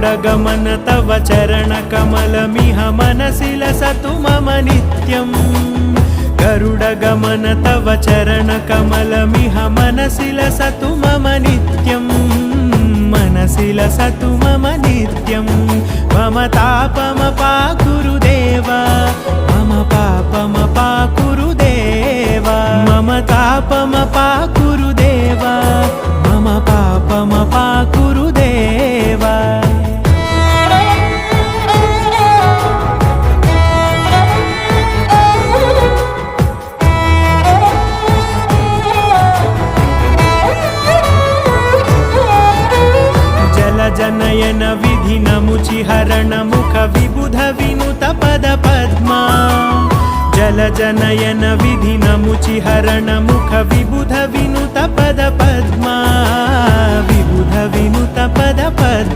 गरुडगमन तव चरणकमलमिह मनसि लसतु मम नित्यम् गरुडगमन तव चरणकमलमिह मनसि लसतु मम नित्यम् मनसि लसतु मम नित्यम् मम तापमपाकुरुदेव मम पापमपाकुरुदेव मम तापमपाकुरुदेव मम पापमपाकुरुदेव जनयन विधिनमुचिहरण मुख विबुध विनुत पद पद्मा जलजनयन विधिनमुचिहरण मुख विबुध विनुत पद पद्मा विबुध विनुत पद पद्मा।